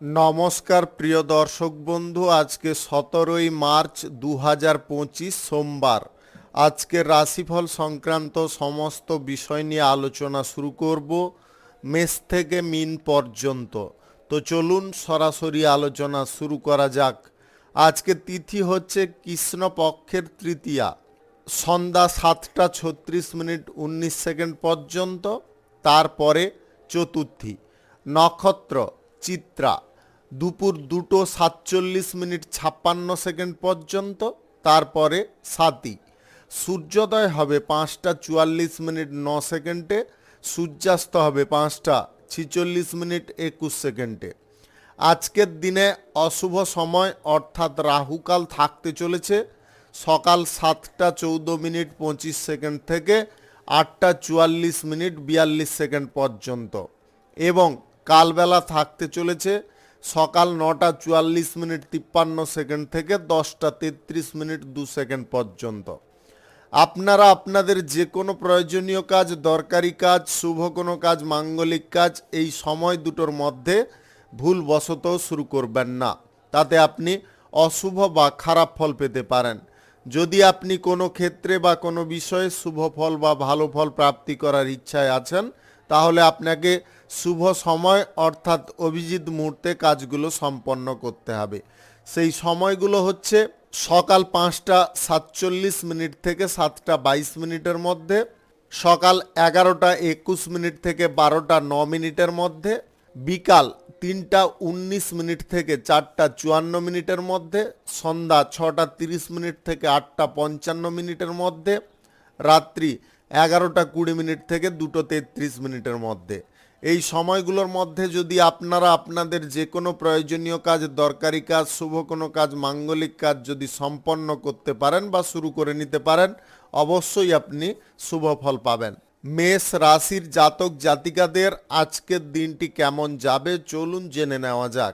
নমস্কার প্রিয় দর্শক বন্ধু, আজকে 17ই মার্চ 2025 সোমবার। আজকের রাশিফল সংক্রান্ত সমস্ত বিষয় নিয়ে আলোচনা শুরু করব মেষ থেকে মিন পর্যন্ত। তো চলুন সরাসরি আলোচনা শুরু করা যাক। আজকে তিথি হচ্ছে কৃষ্ণপক্ষের তৃতীয়া, সন্ধ্যা 7টা 36 মিনিট 19 সেকেন্ড পর্যন্ত। তারপরে চতুর্থী, নক্ষত্র চিত্রা, দুপুর 2টো 47 মিনিট 56 সেকেন্ড পর্যন্ত। তারপরে সাতী, সূর্যোদয় হবে 5টা 44 মিনিট 9 সেকেন্ডে, সূর্যাস্ত হবে 5টা 46 মিনিট 21 সেকেন্ডে। আজকের দিনে অশুভ সময় অর্থাৎ রাহুকাল থাকতে চলেছে সকাল 7টা 14 মিনিট 25 সেকেন্ড থেকে 8টা 44 মিনিট 42 সেকেন্ড পর্যন্ত, এবং কালবেলা থাকতে চলেছে সকাল 9টা 44 মিনিট 53 সেকেন্ড থেকে 10টা 33 মিনিট 2 সেকেন্ড পর্যন্ত। আপনারা আপনাদের যে কোনো প্রয়োজনীয় কাজ, দরকারি কাজ, শুভ কোনো কাজ, মাঙ্গলিক কাজ এই সময় দুটোর মধ্যে ভুলবশত শুরু করবেন না, তাতে আপনি অশুভ বা খারাপ ফল পেতে পারেন। যদি আপনি কোনো ক্ষেত্রে বা কোনো বিষয়ে শুভ ফল বা ভালো ফল প্রাপ্তি করার ইচ্ছায় আছেন, তাহলে আপনাকে শুভ সময় অর্থাৎ অভিজিৎ মুহূর্তে কাজগুলো সম্পন্ন করতে হবে। সেই সময়গুলো হচ্ছে সকাল 5টা 47 মিনিট থেকে 7টা 22 মিনিটের মধ্যে, সকাল 11টা 21 মিনিট থেকে 12টা 9 মিনিটের মধ্যে, বিকাল 3টা 19 মিনিট থেকে 4টা 54 মিনিটের মধ্যে, সন্ধ্যা 6টা 30 মিনিট থেকে 8টা 55 মিনিটের মধ্যে, রাত্রি 11টা 20 মিনিট থেকে 2টো 33 মিনিটের মধ্যে। এই সময়গুলোর মধ্যে যদি আপনারা আপনাদের যে কোনো প্রয়োজনীয় কাজ, দরকারি কাজ, শুভ কোনো কাজ, মাঙ্গলিক কাজ যদি সম্পন্ন করতে পারেন বা শুরু করে নিতে পারেন, অবশ্যই আপনি শুভ ফল পাবেন। মেষ রাশির জাতক জাতিকাদের আজকের দিনটি কেমন যাবে চলুন জেনে নেওয়া যাক।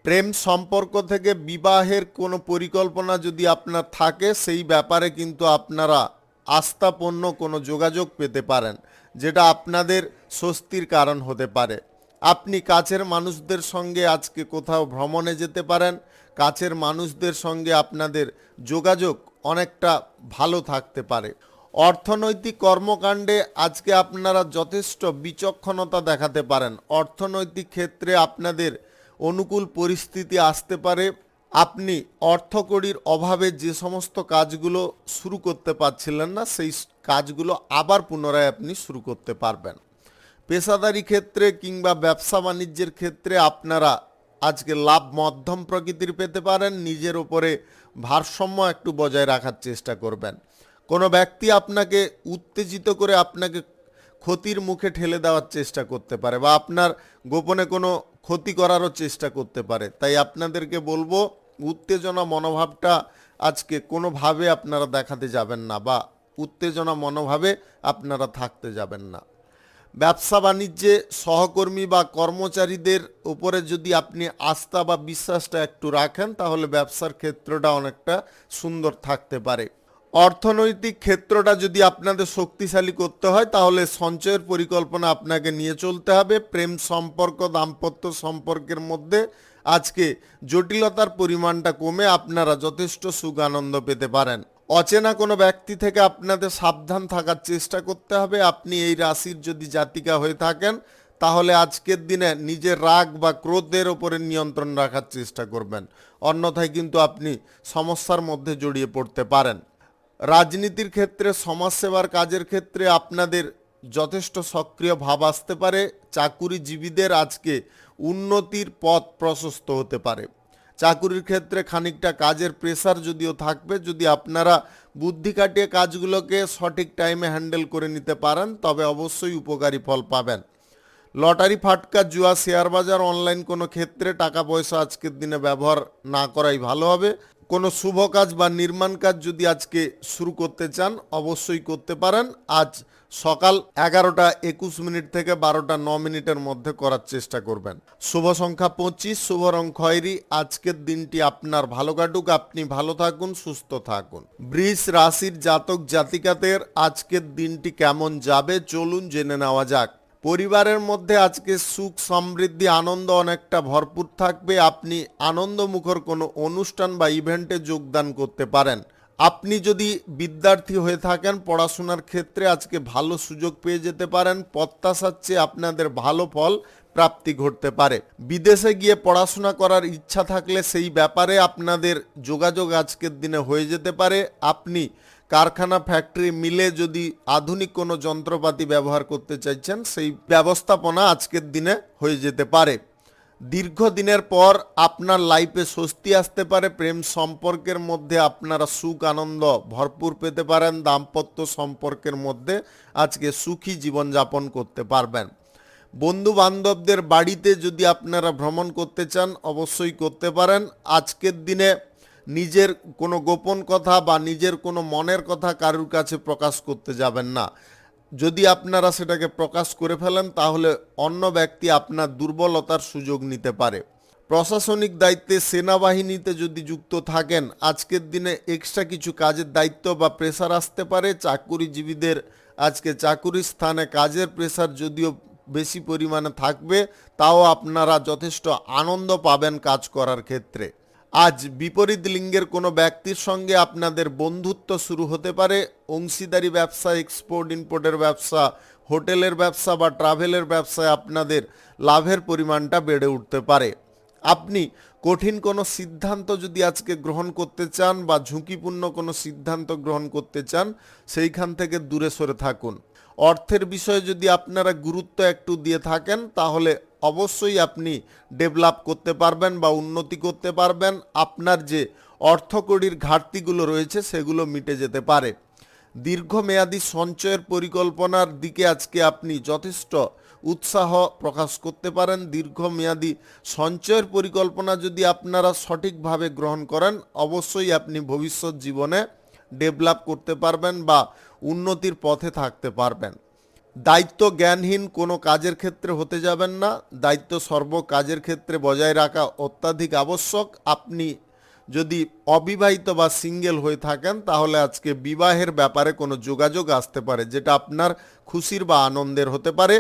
প্রেম সম্পর্ক থেকে বিবাহের কোনো পরিকল্পনা যদি আপনার থাকে, সেই ব্যাপারে কিন্তু আপনারা আস্থাপূর্ণ কোনো যোগাযোগ পেতে পারেন, যেটা আপনাদের স্বস্তির কারণ হতে পারে। আপনি কাছের মানুষদের সঙ্গে আজকে কোথাও ভ্রমণে যেতে পারেন। কাছের মানুষদের সঙ্গে আপনাদের যোগাযোগ অনেকটা ভালো থাকতে পারে। অর্থনৈতিক কর্মকাণ্ডে আজকে আপনারা যথেষ্ট বিচক্ষণতা দেখাতে পারেন। অর্থনৈতিক ক্ষেত্রে আপনাদের অনুকূল পরিস্থিতি আসতে পারে। আপনি অর্থকড়ির অভাবে যে সমস্ত কাজগুলো শুরু করতে পারছিলেন না, সেই কাজগুলো আবার পুনরায় আপনি শুরু করতে পারবেন। পেশাদারি ক্ষেত্রে কিংবা ব্যবসা বাণিজ্যের ক্ষেত্রে আপনারা আজকে লাভ মধ্যম প্রকৃতির পেতে পারেন। নিজের উপরে ভারসাম্য একটু বজায় রাখার চেষ্টা করবেন। কোনো ব্যক্তি আপনাকে উত্তেজিত করে আপনাকে ক্ষতির মুখে ঠেলে দেওয়ার চেষ্টা করতে পারে, বা আপনার গোপনে কোনো ক্ষতি করারও চেষ্টা করতে পারে। তাই আপনাদেরকে বলবো, উত্তেজনা মনোভাবটা আজকে কোনোভাবে আপনারা দেখাতে যাবেন না, বা উত্তেজনা মনোভাবে আপনারা থাকতে যাবেন না। ব্যবসা বাণিজ্যে সহকর্মী বা কর্মচারীদের উপরে যদি আপনি আস্থা বা বিশ্বাসটা একটু রাখেন, তাহলে ব্যবসার ক্ষেত্রটা অনেকটা সুন্দর থাকতে পারে। অর্থনৈতিক ক্ষেত্রটা যদি আপনাদের শক্তিশালী করতে হয়, তাহলে সঞ্চয়ের পরিকল্পনা আপনাকে নিয়ে চলতে হবে। প্রেম সম্পর্ক, দাম্পত্য সম্পর্কের মধ্যে আজকে জটিলতার পরিমাণটা কমে আপনারা যথেষ্ট সুখ আনন্দ পেতে পারেন। অচেনা কোনো ব্যক্তি থেকে আপনাদের সাবধান থাকার চেষ্টা করতে হবে। আপনি এই রাশির যদি জাতিকা হয়ে থাকেন, তাহলে আজকের দিনে নিজের রাগ বা ক্রোধের ওপরে নিয়ন্ত্রণ রাখার চেষ্টা করবেন, অন্যথায় কিন্তু আপনি সমস্যার মধ্যে জড়িয়ে পড়তে পারেন। রাজনীতির ক্ষেত্রে, সমাজসেবার কাজের ক্ষেত্রে আপনাদের যথেষ্ট সক্রিয় ভাব আসতে পারে। চাকুরিজীবীদের আজকে উন্নতির পথ প্রশস্ত হতে পারে। চাকুরির ক্ষেত্রে খানিকটা কাজের প্রেসার যদিও থাকবে, যদি আপনারা বুদ্ধি খাটিয়ে কাজগুলোকে সঠিক টাইমে হ্যান্ডেল করে নিতে পারেন, তবে অবশ্যই উপকারী ফল পাবেন। লটারি, ফাটকা, জুয়া, শেয়ার বাজার, অনলাইন কোনো ক্ষেত্রে টাকা পয়সা আজকের দিনে ব্যবহার না করাই ভালো হবে। কোনো শুভ কাজ বা নির্মাণ কাজ যদি আজকে শুরু করতে চান, অবশ্যই করতে পারেন। আজ সকাল 11টা 21 মিনিট থেকে 12টা 9 মিনিটের মধ্যে করার চেষ্টা করবেন। শুভ সংখ্যা 25, শুভ রং খয়েরি। আজকের দিনটি আপনার ভালো কাটুক, আপনি ভালো থাকুন, সুস্থ থাকুন। বৃষ রাশির জাতক জাতিকাদের আজকের দিনটি কেমন যাবে চলুন জেনে নেওয়া যাক। পরিবারের মধ্যে আজকে সুখ সমৃদ্ধি আনন্দ অনেকটা ভরপুর থাকবে। আপনি আনন্দমুখর কোনো অনুষ্ঠান বা ইভেন্টে যোগদান করতে পারেন। আপনি যদি বিদ্যার্থী হয়ে থাকেন পড়াশোনার ক্ষেত্রে আজকে ভালো সুযোগ পেয়ে যেতে পারেন। প্রত্যাশার চেয়ে আপনাদের ভালো ফল প্রাপ্তি ঘটতে পারে। বিদেশে গিয়ে পড়াশোনা করার ইচ্ছা থাকলে সেই ব্যাপারে আপনাদের যোগাযোগ আজকের দিনে হয়ে যেতে পারে। আপনি কারখানা ফ্যাক্টরি মিলে যদি আধুনিক কোনো যন্ত্রপাতি ব্যবহার করতে চাইছেন সেই ব্যবস্থাপনা আজকের দিনে হয়ে যেতে পারে। দীর্ঘদিনের পর আপনার লাইফে স্বস্তি আসতে পারে। প্রেম সম্পর্কের মধ্যে আপনারা সুখ আনন্দ ভরপুর পেতে পারেন। দাম্পত্য সম্পর্কের মধ্যে আজকে সুখী জীবনযাপন করতে পারবেন। বন্ধু বান্ধবদের বাড়িতে যদি আপনারা ভ্রমণ করতে চান অবশ্যই করতে পারেন। আজকের দিনে নিজের কোনো গোপন কথা বা নিজের কোনো মনের কথা কারুর কাছে প্রকাশ করতে যাবেন না। যদি আপনারা সেটাকে প্রকাশ করে ফেলেন তাহলে অন্য ব্যক্তি আপনার দুর্বলতার সুযোগ নিতে পারে। প্রশাসনিক দায়িত্বে সেনাবাহিনীতে যদি যুক্ত থাকেন আজকের দিনে এক্সট্রা কিছু কাজের দায়িত্ব বা প্রেসার আসতে পারে। চাকুরিজীবীদের আজকে চাকুরির স্থানে কাজের প্রেসার যদিও বেশি পরিমাণে থাকবে তাও আপনারা যথেষ্ট আনন্দ পাবেন কাজ করার ক্ষেত্রে। আজ বিপরীত লিঙ্গের কোনো ব্যক্তির সঙ্গে আপনাদের বন্ধুত্ব শুরু হতে পারে। অংশীদারি ব্যবসা, এক্সপোর্ট ইম্পোর্টের ব্যবসা, হোটেলের ব্যবসা বা ট্রাভেলের ব্যবসায় আপনাদের লাভের পরিমাণটা বেড়ে উঠতে পারে। আপনি কঠিন কোনো সিদ্ধান্ত যদি আজকে গ্রহণ করতে চান বা ঝুঁকিপূর্ণ কোনো সিদ্ধান্ত গ্রহণ করতে চান সেইখান থেকে দূরে সরে থাকুন। অর্থের বিষয়ে যদি আপনারা গুরুত্ব একটু দিয়ে থাকেন তাহলে অবশ্যই আপনি ডেভেলপ করতে পারবেন বা উন্নতি করতে পারবেন। আপনার যে অর্থকড়ির ঘাটতিগুলো রয়েছে সেগুলো মিটে যেতে পারে। দীর্ঘমেয়াদী সঞ্চয়ের পরিকল্পনার দিকে আজকে আপনি যথেষ্ট উৎসাহ প্রকাশ করতে পারেন। দীর্ঘমেয়াদী সঞ্চয়ের পরিকল্পনা যদি আপনারা সঠিকভাবে গ্রহণ করেন অবশ্যই আপনি ভবিষ্যৎ জীবনে ডেভেলপ করতে পারবেন বা উন্নতির পথে থাকতে পারবেন। দায়িত্ব জ্ঞানহীন কোনো কাজের ক্ষেত্রে হতে যাবেন না। দায়িত্ব সর্ব কাজের ক্ষেত্রে বজায় রাখা অত্যাধিক আবশ্যক। আপনি যদি অবিবাহিত বা সিঙ্গেল হয়ে থাকেন তাহলে আজকে বিবাহের ব্যাপারে কোনো যোগাযোগ আসতে পারে যেটা আপনার খুশির বা আনন্দের হতে পারে।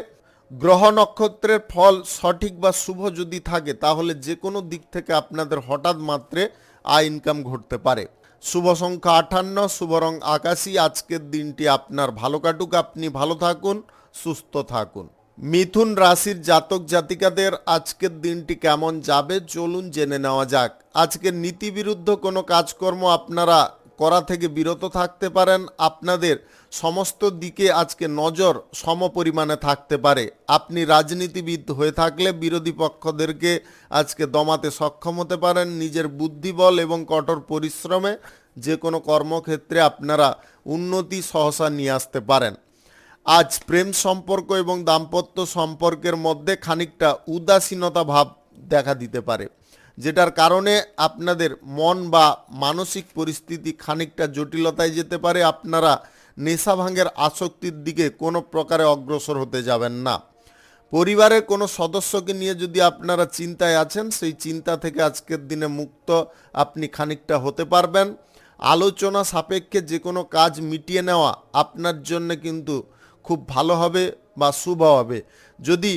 গ্রহ নক্ষত্রের ফল সঠিক বা শুভ যদি থাকে তাহলে যে কোনো দিক থেকে আপনাদের হঠাৎ মাত্রে আয় ইনকাম ঘটতে পারে। শুভ সংখ্যা 58, শুভ রং আকাশী। আজকের দিনটি আপনার ভালো কাটুক, আপনি ভালো থাকুন, সুস্থ থাকুন। মিথুন রাশির জাতক জাতিকাদের আজকের দিনটি কেমন যাবে চলুন জেনে নেওয়া যাক। আজকের নীতিবিরুদ্ধ কোনো কাজকর্ম আপনারা করা থেকে বিরত থাকতে পারেন। আপনাদের সমস্ত দিকে আজকে নজর সমপরিমাণে থাকতে পারে। আপনি রাজনীতিবিদ হয়ে থাকলে বিরোধী পক্ষদেরকে আজকে দমাতে সক্ষম হতে পারেন। নিজের বুদ্ধিবল এবং কঠোর পরিশ্রমে যে কোনো কর্মক্ষেত্রে আপনারা উন্নতি সহসা নিয়ে আসতে পারেন। আজ প্রেম সম্পর্ক এবং দাম্পত্য সম্পর্কের মধ্যে খানিকটা উদাসীনতা ভাব দেখা দিতে পারে যেটার কারণে আপনাদের মন বা মানসিক পরিস্থিতি খানিকটা জটিলতায় যেতে পারে। আপনারা নেশা ভাঙের আসক্তির দিকে কোনো প্রকারে অগ্রসর হতে যাবেন না। পরিবারের কোনো সদস্যকে নিয়ে যদি আপনারা চিন্তায় আছেন সেই চিন্তা থেকে আজকের দিনে মুক্ত আপনি খানিকটা হতে পারবেন। আলোচনা সাপেক্ষে যে কোনো কাজ মিটিয়ে নেওয়া আপনার জন্য কিন্তু খুব ভালো হবে বা শুভ হবে। যদি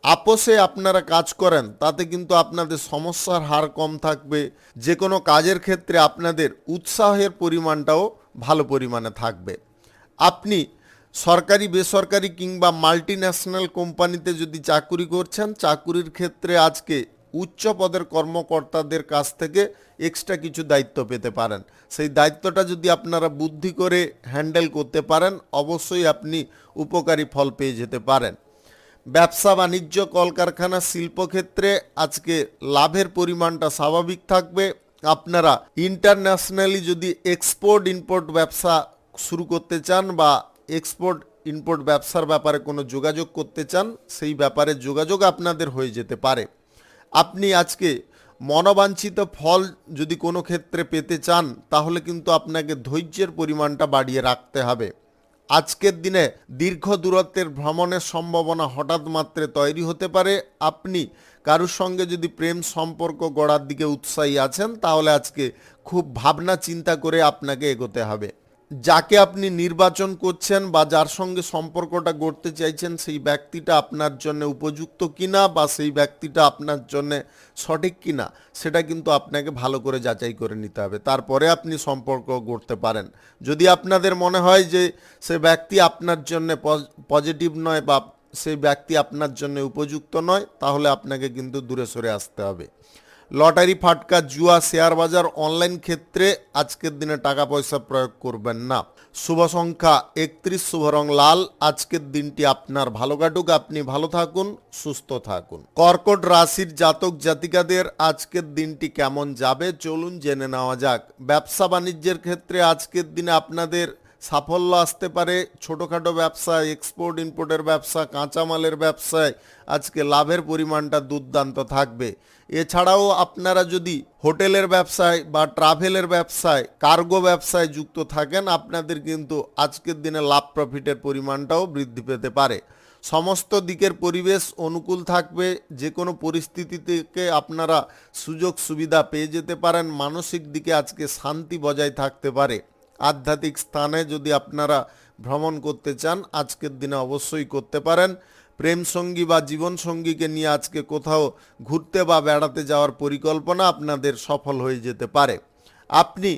আপোষে আপনারা কাজ করেন তাতে কিন্তু আপনাদের সমস্যার হার কম থাকবে। যে কোনো কাজের ক্ষেত্রে আপনাদের উৎসাহের পরিমাণটাও ভালো পরিমাণে থাকবে। আপনি সরকারি বেসরকারি কিংবা মাল্টি ন্যাশনাল কোম্পানিতে যদি চাকুরি করছেন চাকুরির ক্ষেত্রে আজকে উচ্চ পদের কর্মকর্তাদের কাছ থেকে এক্সট্রা কিছু দায়িত্ব পেতে পারেন। সেই দায়িত্বটা যদি আপনারা বুদ্ধি করে হ্যান্ডেল করতে পারেন অবশ্যই আপনি উপকারী ফল পেয়ে যেতে পারেন। ব্যবসা বাণিজ্য কলকারখানা শিল্পক্ষেত্রে আজকে লাভের পরিমাণটা স্বাভাবিক থাকবে। আপনারা ইন্টারন্যাশনালি যদি এক্সপোর্ট ইম্পোর্ট ব্যবসা শুরু করতে চান বা এক্সপোর্ট ইম্পোর্ট ব্যবসার ব্যাপারে কোনো যোগাযোগ করতে চান সেই ব্যাপারে যোগাযোগ আপনাদের হয়ে যেতে পারে। আপনি আজকে মনোবাঞ্ছিত ফল যদি কোনো ক্ষেত্রে পেতে চান তাহলে কিন্তু আপনাকে ধৈর্যের পরিমাণটা বাড়িয়ে রাখতে হবে। আজকের দিনে দীর্ঘ দূরত্বের ভ্রমণের সম্ভাবনা হঠাৎ মাত্রে তৈরি হতে পারে। আপনি কারোর সঙ্গে যদি প্রেম সম্পর্ক গড়ার দিকে উৎসাহী আছেন তাহলে আজকে খুব ভাবনা চিন্তা করে আপনাকে এগোতে হবে। যাকে আপনি নির্বাচন করছেন বা যার সঙ্গে সম্পর্কটা গড়তে চাইছেন সেই ব্যক্তিটা আপনার জন্য উপযুক্ত কিনা বা সেই ব্যক্তিটা আপনার জন্য সঠিক কিনা সেটা কিন্তু আপনাকে ভালো করে যাচাই করে নিতে হবে, তারপরে আপনি সম্পর্ক গড়তে পারেন। যদি আপনাদের মনে হয় যে সে ব্যক্তি আপনার জন্য পজিটিভ নয় বা সেই ব্যক্তি আপনার জন্য উপযুক্ত নয়, তাহলে আপনাকে কিন্তু দূরে সরে আসতে হবে। লটারি, ফাটকা, জুয়া, শেয়ার বাজার, অনলাইন ক্ষেত্রে আজকের দিনে টাকা পয়সা প্রয়োগ করবেন না। শুভ সংখ্যা 31, শুভ রং লাল। আজকের দিনটি আপনার ভালো কাটুক, আপনি ভালো থাকুন, সুস্থ থাকুন। কর্কট রাশির জাতক জাতিকাদের আজকের দিনটি কেমন যাবে চলুন জেনে নেওয়া যাক। ব্যবসা বাণিজ্যের ক্ষেত্রে আজকের দিনে আপনাদের সাফল্য আসতে পারে। ছোটোখাটো ব্যবসা, এক্সপোর্ট ইম্পোর্টের ব্যবসা, কাঁচামালের ব্যবসায় আজকে লাভের পরিমাণটা দুর্দান্ত থাকবে। এছাড়াও আপনারা যদি হোটেলের ব্যবসায় বা ট্রাভেলের ব্যবসায়, কার্গো ব্যবসায় যুক্ত থাকেন, আপনাদের কিন্তু আজকের দিনে লাভ প্রফিটের পরিমাণটাও বৃদ্ধি পেতে পারে। সমস্ত দিকের পরিবেশ অনুকূল থাকবে। যে কোনো পরিস্থিতি থেকে আপনারা সুযোগ সুবিধা পেয়ে যেতে পারেন। মানসিক দিকে আজকে শান্তি বজায় থাকতে পারে। আধ্যাত্মিক স্থানে যদি আপনারা ভ্রমণ করতে চান আজকের দিনে অবশ্যই করতে পারেন। প্রেম সঙ্গী বা জীবন সঙ্গীকে নিয়ে আজকে কোথাও ঘুরতে বা বেড়াতে যাওয়ার পরিকল্পনা আপনাদের সফল হয়ে যেতে পারে। আপনি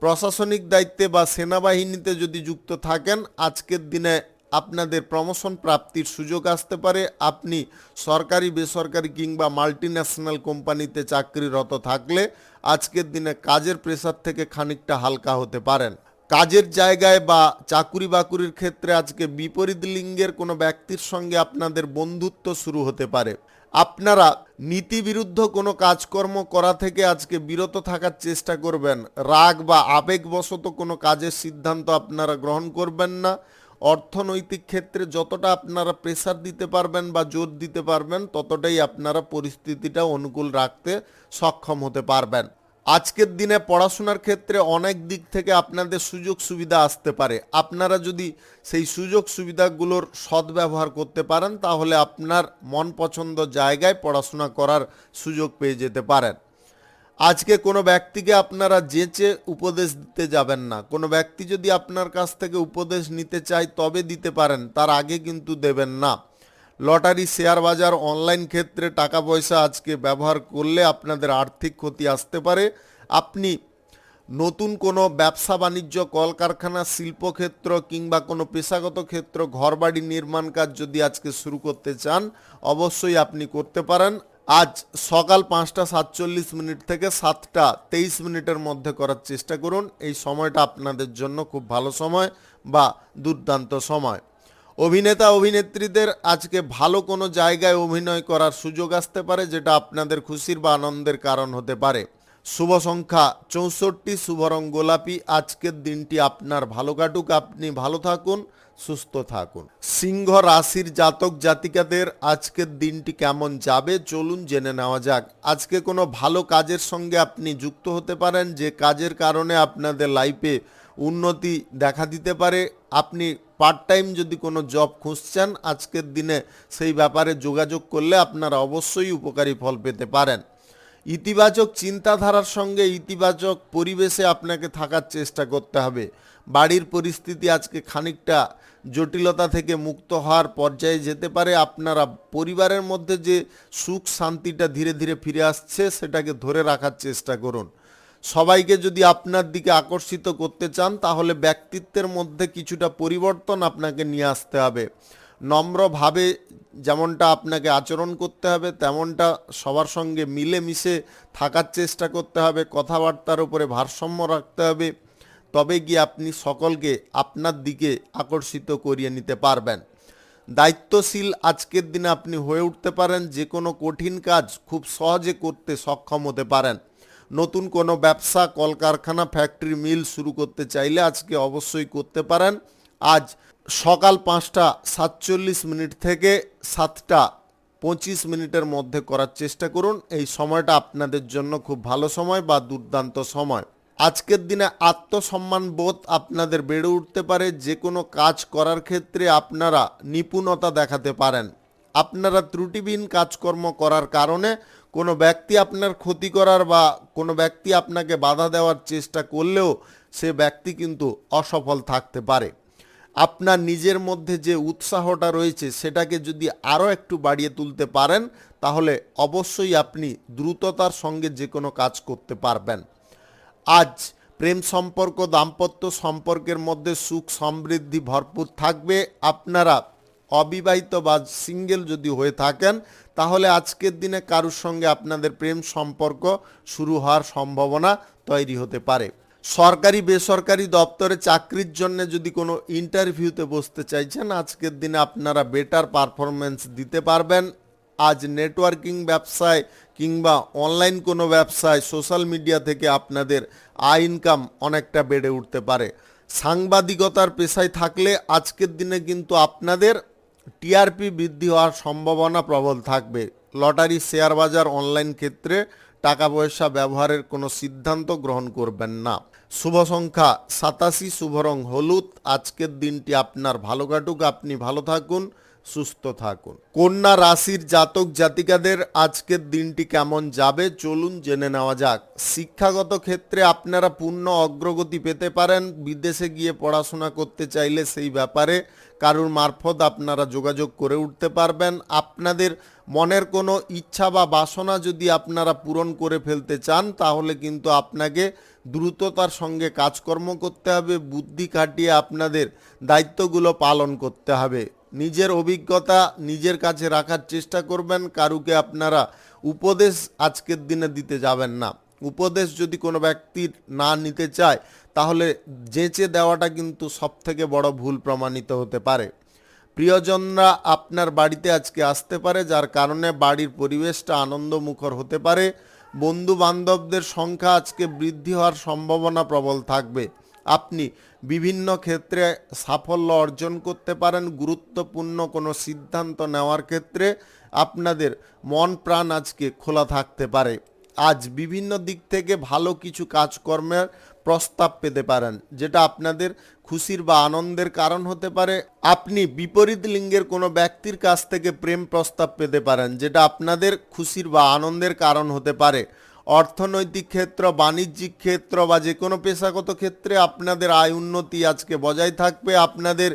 প্রশাসনিক দায়িত্বে বা সেনাবাহিনীতে যদি যুক্ত থাকেন আজকের দিনে আপনাদের প্রমোশন প্রাপ্তির সুযোগ আসতে পারে। আপনি সরকারি, বেসরকারি কিংবা মাল্টিন্যাশনাল কোম্পানিতে চাকরিরত থাকলে আজকের দিনে কাজের প্রেসার থেকে খানিকটা হালকা হতে পারেন। কাজের জায়গায় বা চাকুরি বাকুরির ক্ষেত্রে আজকে বিপরীত লিঙ্গের কোনো ব্যক্তির সঙ্গে আপনাদের বন্ধুত্ব শুরু হতে পারে। আপনারা নীতিবিরুদ্ধ কোনো কাজকর্ম করা থেকে আজকে বিরত থাকার চেষ্টা করবেন। রাগ বা আবেগবশত কোনো কাজের সিদ্ধান্ত আপনারা গ্রহণ করবেন না। অর্থনৈতিক ক্ষেত্রে যতটা আপনারা প্রেসার দিতে পারবেন বা জোর দিতে পারবেন ততটাই আপনারা পরিস্থিতিটা অনুকূল রাখতে সক্ষম হতে পারবেন। আজকের দিনে পড়াশোনার ক্ষেত্রে অনেক দিক থেকে আপনাদের সুযোগ সুবিধা আসতে পারে। আপনারা যদি সেই সুযোগ সুবিধাগুলোর সদ্ব্যবহার করতে পারেন তাহলে আপনার মন পছন্দ জায়গায় পড়াশোনা করার সুযোগ পেয়ে যেতে পারেন। আজকে কোনো ব্যক্তিকে আপনারা যেচে উপদেশ দিতে যাবেন না। কোনো ব্যক্তি যদি আপনার কাছ থেকে উপদেশ নিতে চায় তবে দিতে পারেন, তার আগে কিন্তু দেবেন না। লটারি, শেয়ার বাজার, অনলাইন ক্ষেত্রে টাকা পয়সা আজকে ব্যবহার করলে আপনাদের আর্থিক ক্ষতি আসতে পারে। আপনি নতুন কোনো ব্যবসা বাণিজ্য, কলকারখানা, শিল্পক্ষেত্র কিংবা কোনো পেশাগত ক্ষেত্র, ঘরবাড়ি নির্মাণ কাজ যদি আজকে শুরু করতে চান অবশ্যই আপনি করতে পারেন। আজ সকাল 5:47 থেকে 7:23 মধ্যে করার চেষ্টা করুন। এই সময়টা আপনাদের জন্য খুব ভালো সময় বা দুর্দান্ত সময়। অভিনেতা অভিনেত্রীদের আজকে ভালো কোনো জায়গায় অভিনয় করার সুযোগ আসতে পারে যেটা আপনাদের খুশির বা আনন্দের কারণ হতে পারে। শুভ সংখ্যা 64, শুভ রং গোলাপি। আজকের দিনটি আপনার ভালো কাটুক, আপনি ভালো থাকুন, সুস্থ থাকুন। সিংহ রাশির জাতক জাতিকাদের আজকের দিনটি কেমন যাবে চলুন জেনে নেওয়া যাক। আজকে কোনো ভালো কাজের সঙ্গে আপনি যুক্ত হতে পারেন যে কাজের কারণে আপনাদের লাইফে উন্নতি দেখা দিতে পারে। আপনি পার্ট টাইম যদি কোনো জব খুঁজছেন আজকের দিনে সেই ব্যাপারে যোগাযোগ করলে আপনারা অবশ্যই উপকারী ফল পেতে পারেন। ইতিবাচক চিন্তাধারার সঙ্গে ইতিবাচক পরিবেশে আপনাকে থাকার চেষ্টা করতে হবে। বাড়ির পরিস্থিতি আজকে খানিকটা জটিলতা থেকে মুক্ত হওয়ার পর্যায়ে যেতে পারে। আপনারা পরিবারের মধ্যে যে সুখ শান্তিটা ধীরে ধীরে ফিরে আসছে সেটাকে ধরে রাখার চেষ্টা করুন। সবাইকে যদি আপনার দিকে আকর্ষিত করতে চান তাহলে ব্যক্তিত্বের মধ্যে কিছুটা পরিবর্তন আপনাকে নিয়ে আসতে হবে। নম্রভাবে যেমনটা আপনাকে আচরণ করতে হবে তেমনটা সবার সঙ্গে মিলেমিশে থাকার চেষ্টা করতে হবে। কথাবার্তার উপরে ভারসাম্য রাখতে হবে, তবে গিয়ে আপনি সকলকে আপনার দিকে আকর্ষিত করিয়ে নিতে পারবেন। দায়িত্বশীল আজকের দিনে আপনি হয়ে উঠতে পারেন। যে কোনো কঠিন কাজ খুব সহজে করতে সক্ষম হতে পারেন। নতুন কোনো ব্যবসা, কলকারখানা, ফ্যাক্টরি, মিল শুরু করতে চাইলে আজকে অবশ্যই করতে পারেন। আজ সকাল 5:47 থেকে 7:25 মধ্যে করার চেষ্টা করুন। এই সময়টা আপনাদের জন্য খুব ভালো সময় বা দুর্দান্ত সময়। আজকের দিনে আত্মসম্মান বোধ আপনাদের বেড়ে উঠতে পারে। যে কোনো কাজ করার ক্ষেত্রে আপনারা নিপুণতা দেখাতে পারেন। আপনারা ত্রুটিবিহীন কাজকর্ম করার কারণে কোনো ব্যক্তি আপনার ক্ষতি করার বা কোনো ব্যক্তি আপনাকে বাধা দেওয়ার চেষ্টা করলেও সে ব্যক্তি কিন্তু অসফল থাকতে পারে। আপনার নিজের মধ্যে যে উৎসাহটা রয়েছে সেটাকে যদি আরও একটু বাড়িয়ে তুলতে পারেন তাহলে অবশ্যই আপনি দ্রুততার সঙ্গে যে কোনো কাজ করতে পারবেন। আজ প্রেম সম্পর্ক দাম্পত্য সম্পর্কের মধ্যে সুখ সমৃদ্ধি ভরপুর থাকবে। আপনারা অবিবাহিত বা সিঙ্গেল যদি হয়ে থাকেন তাহলে আজকের দিনে কারুর সঙ্গে আপনাদের প্রেম সম্পর্ক শুরু হওয়ার সম্ভাবনা তৈরি হতে পারে। সরকারি বেসরকারি দপ্তরে চাকরির জন্য যদি কোনো ইন্টারভিউতে বসতে চাইছেন আজকের দিনে আপনারা বেটার পারফরমেন্স দিতে পারবেন। আজ নেটওয়ার্কিং ব্যবসায় কিংবা অনলাইন কোনো ব্যবসায় সোশ্যাল মিডিয়া থেকে আপনাদের আয় ইনকাম অনেকটা বেড়ে উঠতে পারে। সাংবাদিকতার পেশায় থাকলে আজকের দিনে কিন্তু আপনাদের টিআরপি বৃদ্ধি হওয়ার সম্ভাবনা প্রবল থাকবে। লটারি শেয়ার বাজার অনলাইন ক্ষেত্রে টাকা পয়সা ব্যবহারের কোনো সিদ্ধান্ত গ্রহণ করবেন না। শুভ সংখ্যা 87, শুভ রং হলুদ। আজকের দিনটি আপনার ভালো কাটুক, আপনি ভালো থাকুন, সুস্থ থাকুন। কন্যা রাশির জাতক জাতিকাদের আজকের দিনটি কেমন যাবে চলুন জেনে নেওয়া যাক। শিক্ষাগত ক্ষেত্রে আপনারা পূর্ণ অগ্রগতি পেতে পারেন। বিদেশে গিয়ে পড়াশোনা করতে চাইলে সেই ব্যাপারে কারুর মারফত আপনারা যোগাযোগ করে উঠতে পারবেন। আপনাদের মনের কোনো ইচ্ছা বা বাসনা যদি আপনারা পূরণ করে ফেলতে চান তাহলে কিন্তু আপনাকে দ্রুততার সঙ্গে কাজকর্ম করতে হবে, বুদ্ধি খাটিয়ে আপনাদের দায়িত্বগুলো পালন করতে হবে। নিজের অভিজ্ঞতা নিজের কাছে রাখার চেষ্টা করবেন। কারুকে আপনারা উপদেশ আজকের দিনে দিতে যাবেন না। উপদেশ যদি কোনো ব্যক্তির না নিতে চায় তাহলে যেচে দেওয়াটা কিন্তু সবথেকে বড় ভুল প্রমাণিত হতে পারে। প্রিয়জনরা আপনার বাড়িতে আজকে আসতে পারে, যার কারণে বাড়ির পরিবেশটা আনন্দমুখর হতে পারে। বন্ধু বান্ধবদের সংখ্যা আজকে বৃদ্ধি হওয়ার সম্ভাবনা প্রবল থাকবে। আপনি বিভিন্ন ক্ষেত্রে সাফল্য অর্জন করতে পারেন। গুরুত্বপূর্ণ কোনো সিদ্ধান্ত নেওয়ার ক্ষেত্রে আপনাদের মন প্রাণ আজকে খোলা থাকতে পারে। আজ বিভিন্ন দিক থেকে ভালো কিছু কাজকর্মের প্রস্তাব পেতে পারেন, যেটা আপনাদের খুশির বা আনন্দের কারণ হতে পারে। আপনি বিপরীত লিঙ্গের কোনো ব্যক্তির কাছ থেকে প্রেম প্রস্তাব পেতে পারেন, যেটা আপনাদের খুশির বা আনন্দের কারণ হতে পারে। অর্থনৈতিক ক্ষেত্র, বাণিজ্যিক ক্ষেত্র বা যে কোনো পেশাগত ক্ষেত্রে আপনাদের আয় উন্নতি আজকে বজায় থাকবে। আপনাদের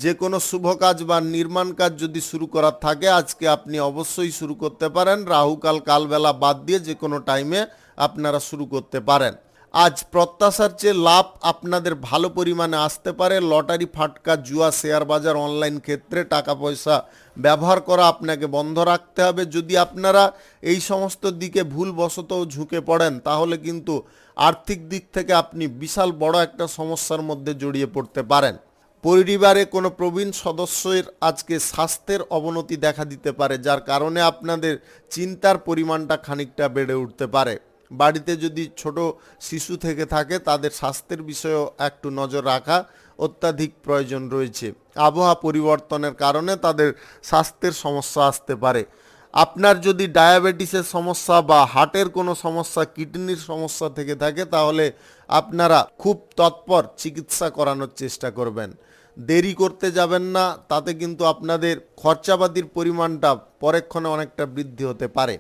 যে কোনো শুভ কাজ বা নির্মাণ কাজ যদি শুরু করার থাকে আজকে আপনি অবশ্যই শুরু করতে পারেন। রাহুকাল কালবেলা বাদ দিয়ে যে কোনো টাইমে আপনারা শুরু করতে পারেন। আজ প্রত্যাশার চেয়ে লাভ আপনাদের ভালো পরিমাণে আসতে পারে। লটারি ফাটকা জুয়া শেয়ার বাজার অনলাইন ক্ষেত্রে টাকা পয়সা ব্যবহার করা আপনাকে বন্ধ রাখতে হবে। যদি আপনারা এই সমস্ত দিকে ভুলবশতও ঝুঁকে পড়েন তাহলে কিন্তু আর্থিক দিক থেকে আপনি বিশাল বড় একটা সমস্যার মধ্যে জড়িয়ে পড়তে পারেন। পরিবারে কোনো প্রবীণ সদস্যের আজকে স্বাস্থ্যের অবনতি দেখা দিতে পারে, যার কারণে আপনাদের চিন্তার পরিমাণটা খানিকটা বেড়ে উঠতে পারে। বাড়িতে যদি ছোট শিশু থেকে থাকে তাদের স্বাস্থ্যের বিষয়েও একটু নজর রাখা অত্যাধিক প্রয়োজন রয়েছে। আবহাওয়া পরিবর্তনের কারণে তাদের স্বাস্থ্যের সমস্যা আসতে পারে। আপনার যদি ডায়াবেটিসের সমস্যা বা হার্টের কোনো সমস্যা, কিডনির সমস্যা থেকে থাকে তাহলে আপনারা খুব তৎপর চিকিৎসা করানোর চেষ্টা করবেন। দেরি করতে যাবেন না, তাতে কিন্তু আপনাদের খরচাপাতির পরিমাণটা পরক্ষণে অনেকটা বৃদ্ধি হতে পারে।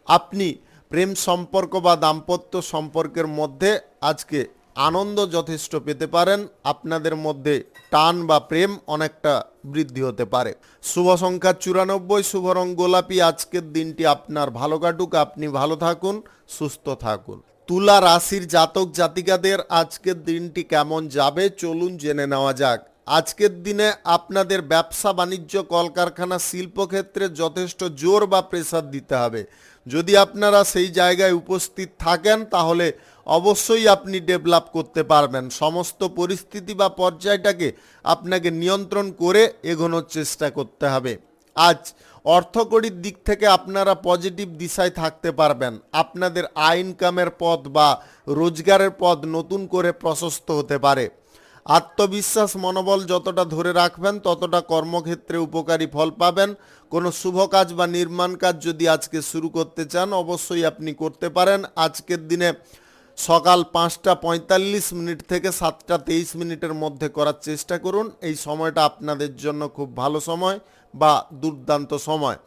আপনি প্রেম সম্পর্ক বা দাম্পত্য সম্পর্কের মধ্যে আজকে আনন্দ যথেষ্ট পেতে পারেন। আপনাদের মধ্যে টান বা প্রেম অনেকটা বৃদ্ধি হতে পারে। শুভ সংখ্যা 94, শুভ রং গোলাপি। আজকের দিনটি আপনার ভালো কাটুক, আপনি ভালো থাকুন, সুস্থ থাকুন। তুলা রাশির জাতক জাতিকাদের আজকের দিনটি কেমন যাবে চলুন জেনে নেওয়া যাক। আজকের দিনে আপনাদের ব্যবসা বাণিজ্য কলকারখানা শিল্পক্ষেত্রে যথেষ্ট জোর বা প্রেসার দিতে হবে। যদি আপনারা সেই জায়গায় উপস্থিত থাকেন তাহলে অবশ্যই আপনি ডেভেলপ করতে পারবেন। সমস্ত পরিস্থিতি বা পর্যায়টাকে আপনাকে নিয়ন্ত্রণ করে এগোনোর চেষ্টা করতে হবে। আজ অর্থকড়ির দিক থেকে আপনারা পজিটিভ দিশায় থাকতে পারবেন। আপনাদের আয় ইনকামের পথ বা রোজগারের পথ নতুন করে প্রশস্ত হতে পারে। আত্মবিশ্বাস মনোবল যতটা ধরে রাখবেন ততটা কর্মক্ষেত্রে উপকারী ফল পাবেন। কোনো শুভ কাজ বা নির্মাণ কাজ যদি আজকে শুরু করতে চান অবশ্যই আপনি করতে পারেন। আজকের দিনে সকাল 5টা 45 মিনিট থেকে 7টা 23 মিনিটের মধ্যে করার চেষ্টা করুন। এই সময়টা আপনাদের জন্য খুব ভালো সময় বা দুর্দান্ত সময়।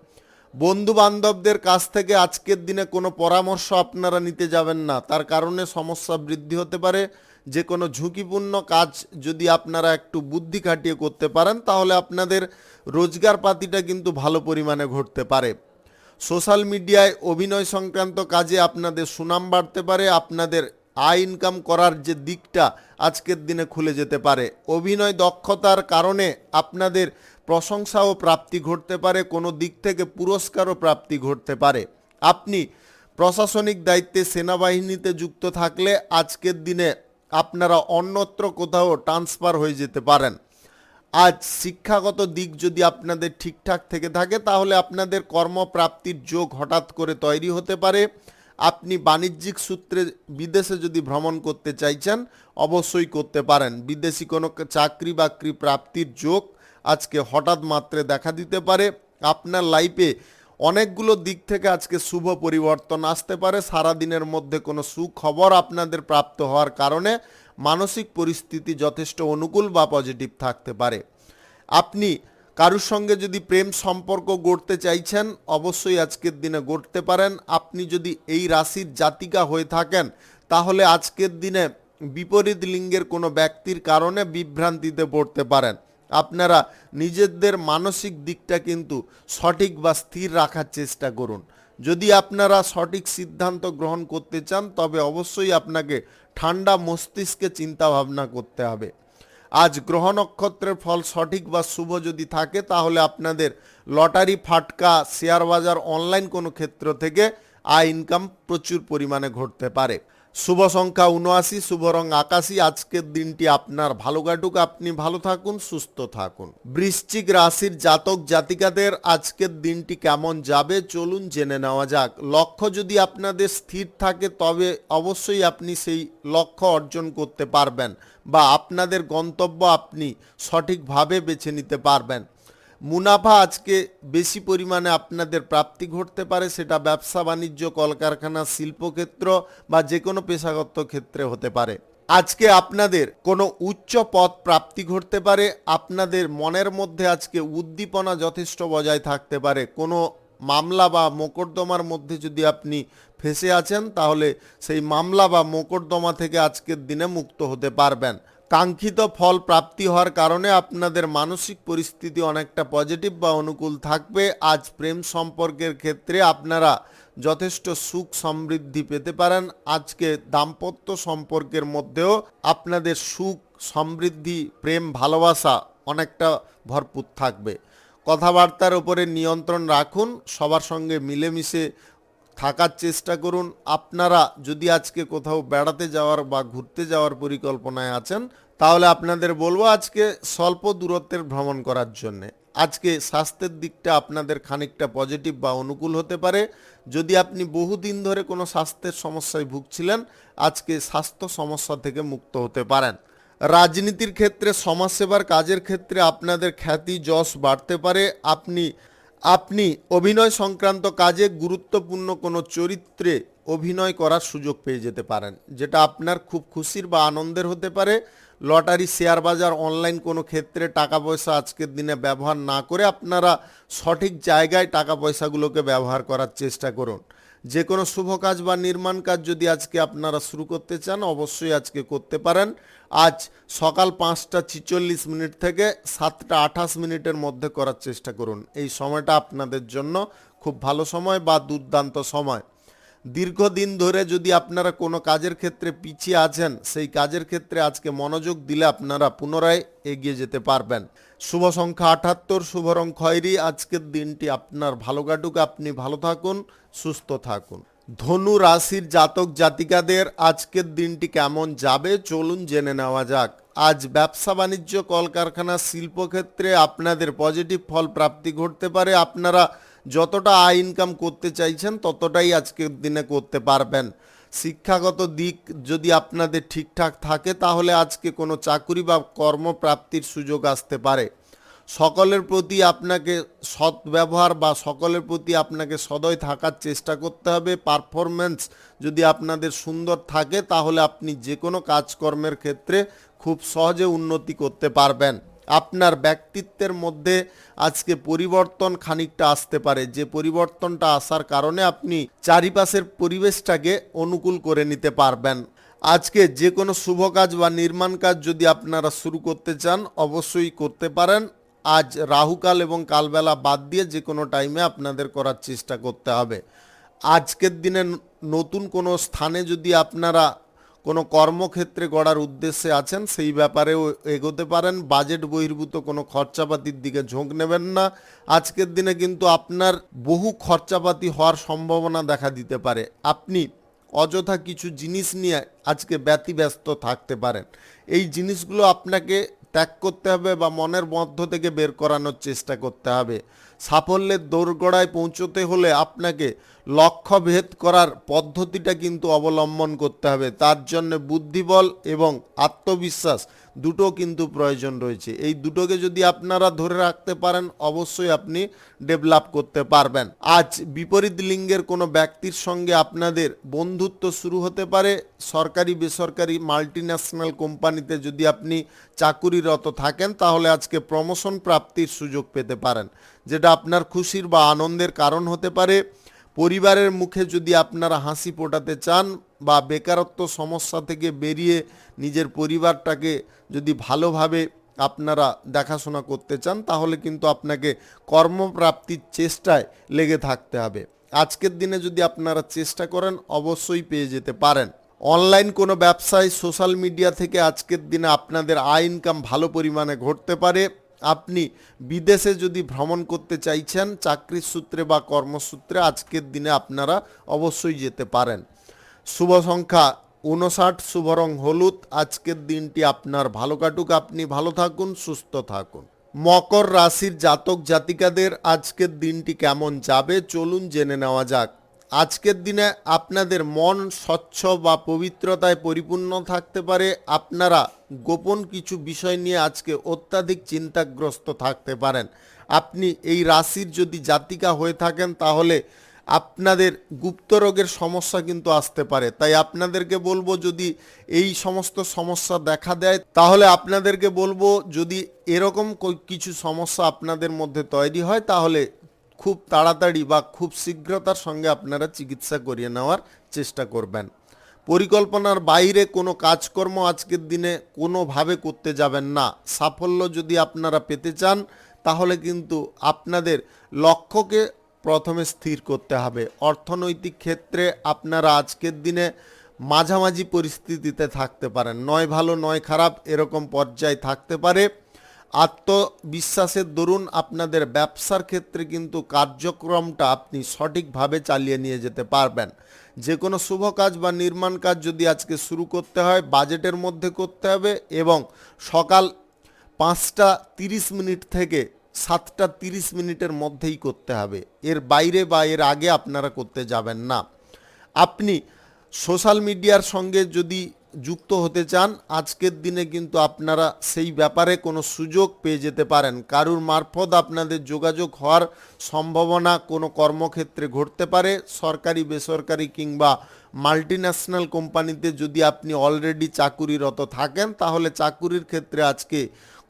বন্ধু বান্ধবদের কাছ থেকে আজকের দিনে কোনো পরামর্শ আপনারা নিতে যাবেন না, তার কারণে সমস্যা বৃদ্ধি হতে পারে। যে কোনো ঝুঁকিপূর্ণ কাজ যদি আপনারা একটু বুদ্ধি খাটিয়ে করতে পারেন তাহলে আপনাদের রোজগার পাতিটা কিন্তু ভালো পরিমাণে ঘটতে পারে। সোশ্যাল মিডিয়ায় অভিনয় সংক্রান্ত কাজে আপনাদের সুনাম বাড়তে পারে, আপনাদের আয় ইনকাম করার যে দিকটা আজকের দিনে খুলে যেতে পারে। অভিনয় দক্ষতার কারণে আপনাদের প্রশংসা ও প্রাপ্তি ঘটতে পারে, কোনো দিক থেকে পুরস্কারও প্রাপ্তি ঘটতে পারে। আপনি প্রশাসনিক দায়িত্বে সেনাবাহিনীতে যুক্ত থাকলে আজকের দিনে আপনারা অন্যত্র কোথাও ট্রান্সফার হয়ে যেতে পারেন। আজ শিক্ষাগত দিক যদি আপনাদের ঠিকঠাক থেকে থাকে তাহলে আপনাদের কর্মপ্রাপ্তির যোগ হঠাৎ করে তৈরি হতে পারে। আপনি বাণিজ্যিক সূত্রে বিদেশে যদি ভ্রমণ করতে চাইছেন অবশ্যই করতে পারেন। বিদেশি কোনো চাকরি বাকরি প্রাপ্তির যোগ আজকে হঠাৎ মাত্রে দেখা দিতে পারে। আপনার লাইফে অনেকগুলো দিক থেকে আজকে শুভ পরিবর্তন আসতে পারে। সারাদিনের মধ্যে কোনো সুখবর আপনাদের প্রাপ্ত হওয়ার কারণে মানসিক পরিস্থিতি যথেষ্ট অনুকূল বা পজিটিভ থাকতে পারে। আপনি কারুর সঙ্গে যদি প্রেম সম্পর্ক গড়তে চাইছেন অবশ্যই আজকের দিনে গড়তে পারেন। আপনি যদি এই রাশির জাতিকা হয়ে থাকেন তাহলে আজকের দিনে বিপরীত লিঙ্গের কোনো ব্যক্তির কারণে বিভ্রান্তিতে পড়তে পারেন। আপনারা নিজেদের মানসিক দিকটা কিন্তু সঠিক বা স্থির রাখার চেষ্টা করুন। যদি আপনারা সঠিক সিদ্ধান্ত গ্রহণ করতে চান তবে অবশ্যই আপনাকে ঠান্ডা মস্তিষ্কে চিন্তা ভাবনা করতে হবে। আজ গ্রহ নক্ষত্রের ফল সঠিক বা শুভ যদি থাকে তাহলে আপনাদের লটারি, ফাটকা, শেয়ার বাজার, অনলাইন কোনো ক্ষেত্র থেকে আয় ইনকাম প্রচুর পরিমাণে ঘটতে পারে। শুভ সংখ্যা ৭৯, শুভ রং আকাশী। আজকের দিনটি আপনার ভালো কাটুক, আপনি ভালো থাকুন, সুস্থ থাকুন। বৃশ্চিক রাশির জাতক জাতিকাদের আজকের দিনটি কেমন যাবে চলুন জেনে নেওয়া যাক। লক্ষ্য যদি আপনাদের স্থির থাকে তবে অবশ্যই আপনি সেই লক্ষ্য অর্জন করতে পারবেন বা আপনাদের গন্তব্য আপনি সঠিকভাবে বেছে নিতে পারবেন। মুনাফা আজকে বেশি পরিমাণে আপনাদের প্রাপ্তি ঘটতে পারে, সেটা ব্যবসা বাণিজ্য, কলকারখানা, শিল্পক্ষেত্র বা যে কোনো পেশাগত ক্ষেত্রে হতে পারে। আজকে আপনাদের কোনো উচ্চ পদ প্রাপ্তি ঘটতে পারে। আপনাদের মনের মধ্যে আজকে উদ্দীপনা যথেষ্ট বজায় থাকতে পারে। কোনো মামলা বা মোকদ্দমার মধ্যে যদি আপনি ফেঁসে আছেন তাহলে সেই মামলা বা মোকদ্দমা থেকে আজকের দিনে মুক্ত হতে পারবেন। কাঙ্ক্ষিত ফল প্রাপ্তি হওয়ার কারণে আপনাদের মানসিক পরিস্থিতি অনেকটা পজিটিভ বা অনুকূল থাকবে। আজ প্রেম সম্পর্কের ক্ষেত্রে আপনারা যথেষ্ট সুখ সমৃদ্ধি পেতে পারেন। আজকে দাম্পত্য সম্পর্কের মধ্যেও আপনাদের সুখ সমৃদ্ধি, প্রেম, ভালোবাসা অনেকটা ভরপুর থাকবে। কথাবার্তার উপরে নিয়ন্ত্রণ রাখুন, সবার সঙ্গে মিলেমিশে থাকার চেষ্টা করুন। আপনারা যদি আজকে কোথাও বেড়াতে যাওয়ার বা ঘুরতে যাওয়ার পরিকল্পনায় আছেন তাহলে আপনাদের বলবো আজকে স্বল্প দূরত্বের ভ্রমণ করার জন্যে। আজকে স্বাস্থ্যের দিকটা আপনাদের খানিকটা পজিটিভ বা অনুকূল হতে পারে। যদি আপনি বহুদিন ধরে কোনো স্বাস্থ্যের সমস্যায় ভুগছিলেন আজকে স্বাস্থ্য সমস্যা থেকে মুক্ত হতে পারেন। রাজনীতির ক্ষেত্রে, সমাজসেবার কাজের ক্ষেত্রে আপনাদের খ্যাতি যশ বাড়তে পারে। আপনি অভিনয় সংক্রান্ত কাজে গুরুত্বপূর্ণ কোনো চরিত্রে অভিনয় করার সুযোগ পেয়ে যেতে পারেন, যেটা আপনার খুব খুশির বা আনন্দের হতে পারে। লটারি, শেয়ার বাজার, অনলাইন কোনো ক্ষেত্রে টাকা পয়সা আজকের দিনে ব্যবহার না করে আপনারা সঠিক জায়গায় টাকা পয়সাগুলোকে ব্যবহার করার চেষ্টা করুন। যে কোনো শুভ কাজ বা নির্মাণ কাজ যদি আজকে আপনারা শুরু করতে চান অবশ্যই আজকে করতে পারেন। আজ সকাল ৫টা ৪৬ থেকে ৭টা ২৮ মধ্যে করার চেষ্টা করুন। এই সময়টা আপনাদের জন্য খুব ভালো সময় বা দুর্দান্ত সময়। দীর্ঘদিন ধরে যদি আপনারা কোনো কাজের ক্ষেত্রে পিছিয়ে আছেন সেই কাজের ক্ষেত্রে আজকে মনোযোগ দিলে আপনারা পুনরায় এগিয়ে যেতে পারবেন। শুভ সংখ্যা ৭৮, শুভ রং খয়েরি। আজকের দিনটি আপনার ভালো কাটুক, আপনি ভালো থাকুন, সুস্থ থাকুন। ধনু রাশির জাতক জাতিকাদের আজকের দিনটি কেমন যাবে চলুন জেনে নেওয়া যাক। আজ ব্যবসা বাণিজ্য, কলকারখানা, শিল্পক্ষেত্রে আপনাদের পজিটিভ ফল প্রাপ্তি ঘটতে পারে। আপনারা যতটা আয় ইনকাম করতে চাইছেন ততটাই আজকের দিনে করতে পারবেন। শিক্ষাগত দিক যদি আপনাদের ঠিকঠাক থাকে তাহলে আজকে কোনো চাকুরি বা কর্মপ্রাপ্তির সুযোগ আসতে পারে। সকলের প্রতি আপনাকে সৎ ব্যবহার বা সকলের প্রতি আপনাকে সদয় থাকার চেষ্টা করতে হবে। পারফরমেন্স যদি আপনাদের সুন্দর থাকে তাহলে আপনি যে কোনো কাজকর্মের ক্ষেত্রে খুব সহজে উন্নতি করতে পারবেন। আপনার ব্যক্তিত্বের মধ্যে আজকে পরিবর্তন খানিকটা আসতে পারে, যে পরিবর্তনটা আসার কারণে আপনি চারিপাশের পরিবেশটাকে অনুকূল করে নিতে পারবেন। আজকে যে কোনো শুভ কাজ বা নির্মাণ কাজ যদি আপনারা শুরু করতে চান অবশ্যই করতে পারেন। আজ রাহুকাল এবং কালবেলা বাদ দিয়ে যে কোনো টাইমে আপনাদের করার চেষ্টা করতে হবে। আজকের দিনে নতুন কোনো স্থানে যদি আপনারা কোনো কর্মক্ষেত্রে গড়ার উদ্দেশ্যে আছেন সেই ব্যাপারেও এগোতে পারেন। বাজেট বহির্ভূত কোনো খরচাপাতির দিকে ঝোঁক নেবেন না। আজকের দিনে কিন্তু আপনার বহু খরচাপাতি হওয়ার সম্ভাবনা দেখা দিতে পারে। আপনি অযথা কিছু জিনিস নিয়ে আজকে ব্যতিব্যস্ত থাকতে পারেন। এই জিনিসগুলো আপনাকে ত্যাগ করতে হবে বা মনের মধ্য থেকে বের করানোর চেষ্টা করতে হবে। সাফল্যের দোরগোড়ায় পৌঁছতে হলে আপনাকে লক্ষ্য ভেদ করার পদ্ধতিটা কিন্তু অবলম্বন করতে হবে। তার জন্য বুদ্ধিবল এবং আত্মবিশ্বাস দুটো কিন্তু প্রয়োজন রয়েছে। এই দুটোকে যদি আপনারা ধরে রাখতে পারেন অবশ্যই আপনি ডেভেলপ করতে পারবেন। আজ বিপরীত লিঙ্গের কোনো ব্যক্তির সঙ্গে আপনাদের বন্ধুত্ব শুরু হতে পারে। সরকারি বেসরকারি মাল্টিন্যাশনাল কোম্পানিতে যদি আপনি চাকুরিরত থাকেন তাহলে আজকে প্রমোশন প্রাপ্তির সুযোগ পেতে পারেন, যেটা আপনার খুশির বা আনন্দের কারণ হতে পারে। পরিবারের মুখে যদি আপনারা হাসি ফোটাতে চান বা বেকারত্ব সমস্যা থেকে বেরিয়ে নিজের পরিবারটাকে যদি ভালোভাবে আপনারা দেখাশোনা করতে চান তাহলে কিন্তু আপনাকে কর্মপ্রাপ্তির চেষ্টায় লেগে থাকতে হবে। আজকের দিনে যদি আপনারা চেষ্টা করেন অবশ্যই পেয়ে যেতে পারেন। অনলাইন কোনো ব্যবসায় সোশ্যাল মিডিয়া থেকে আজকের দিনে আপনাদের আয় ইনকাম ভালো পরিমাণে ঘটতে পারে। আপনি বিদেশে যদি ভ্রমণ করতে চাইছেন চাকরির সূত্রে বা কর্মসূত্রে আজকের দিনে আপনারা অবশ্যই যেতে পারেন। শুভ সংখ্যা 59, শুভ রং হলুদ। আজকের দিনটি আপনার ভালো কাটুক, আপনি ভালো থাকুন, সুস্থ থাকুন। মকর রাশির জাতক জাতিকাদের আজকের দিনটি কেমন যাবে চলুন জেনে নেওয়া যাক। আজকের দিনে আপনাদের মন স্বচ্ছ বা পবিত্রতায় পরিপূর্ণ থাকতে পারে। আপনারা গোপন কিছু বিষয় নিয়ে আজকে অত্যাধিক চিন্তাগ্রস্ত থাকতে পারেন। আপনি এই রাশির যদি জাতিকা হয়ে থাকেন তাহলে আপনাদের গুপ্ত রোগের সমস্যা কিন্তু আসতে পারে। তাই আপনাদেরকে বলবো যদি এই সমস্ত সমস্যা দেখা দেয় তাহলে আপনাদেরকে বলবো যদি এরকম কিছু সমস্যা আপনাদের মধ্যে তৈরি হয় তাহলে খুব তাড়াতাড়ি বা খুব শীঘ্রতার সঙ্গে আপনারা চিকিৎসা করিয়ে নেওয়ার চেষ্টা করবেন। পরিকল্পনার বাইরে কোনো কাজকর্ম আজকের দিনে কোনোভাবে করতে যাবেন না। সাফল্য যদি আপনারা পেতে চান তাহলে কিন্তু আপনাদের লক্ষ্যকে প্রথমে স্থির করতে হবে। অর্থনৈতিক ক্ষেত্রে আপনারা আজকের দিনে মাঝামাঝি পরিস্থিতিতে থাকতে পারেন, নয় ভালো নয় খারাপ এরকম পর্যায়ে থাকতে পারে। আত্মবিশ্বাসের দরুন আপনাদের ব্যবসার ক্ষেত্রে কিন্তু কার্যক্রমটা আপনি সঠিকভাবে চালিয়ে নিয়ে যেতে পারবেন। যে কোনো শুভ কাজ বা নির্মাণ কাজ যদি আজকে শুরু করতে হয় বাজেটের মধ্যে করতে হবে এবং সকাল 5:30 থেকে 7:30 মধ্যেই করতে হবে। এর বাইরে বা এর আগে আপনারা করতে যাবেন না। আপনি সোশ্যাল মিডিয়ার সঙ্গে যদি যুক্ত হতে চান আজকের দিনে কিন্তু আপনারা সেই ব্যাপারে কোনো সুযোগ পেয়ে যেতে পারেন। কারুর মারফত আপনাদের যোগাযোগ হওয়ার সম্ভাবনা কোনো কর্মক্ষেত্রে ঘটতে পারে। সরকারি বেসরকারি কিংবা মাল্টিন্যাশনাল কোম্পানিতে যদি আপনি অলরেডি চাকুরিরত থাকেন তাহলে চাকুরির ক্ষেত্রে আজকে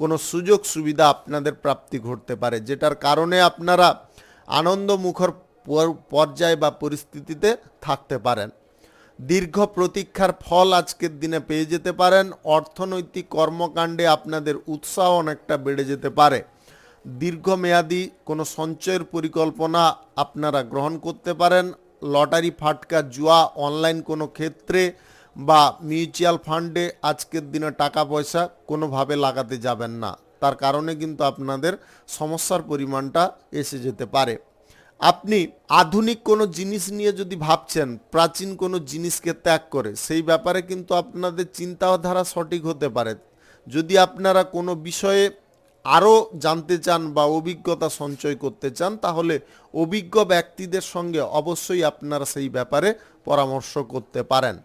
কোনো সুযোগ সুবিধা আপনাদের প্রাপ্তি ঘটতে পারে, যেটার কারণে আপনারা আনন্দমুখর পর্যায়ে বা পরিস্থিতিতে থাকতে পারেন। দীর্ঘ প্রতীক্ষার ফল আজকের দিনে পেয়ে যেতে পারেন। অর্থনৈতিক কর্মকাণ্ডে আপনাদের উৎসাহ অনেকটা বেড়ে যেতে পারে। দীর্ঘমেয়াদী কোনো সঞ্চয়ের পরিকল্পনা আপনারা গ্রহণ করতে পারেন। লটারি ফাটকা জুয়া অনলাইন কোনো ক্ষেত্রে বা মিউচুয়াল ফান্ডে আজকের দিনে টাকা পয়সা কোনোভাবে লাগাতে যাবেন না, তার কারণে কিন্তু আপনাদের সমস্যার পরিমাণটা এসে যেতে পারে। আপনি আধুনিক কোনো জিনিস নিয়ে যদি ভাবছেন প্রাচীন কোনো জিনিসকে ত্যাগ করে সেই ব্যাপারে কিন্তু আপনাদের চিন্তাধারা সঠিক হতে পারে। যদি আপনারা কোনো বিষয়ে আরও জানতে চান বা অভিজ্ঞতা সঞ্চয় করতে চান তাহলে অভিজ্ঞ ব্যক্তিদের সঙ্গে অবশ্যই আপনারা সেই ব্যাপারে পরামর্শ করতে পারেন।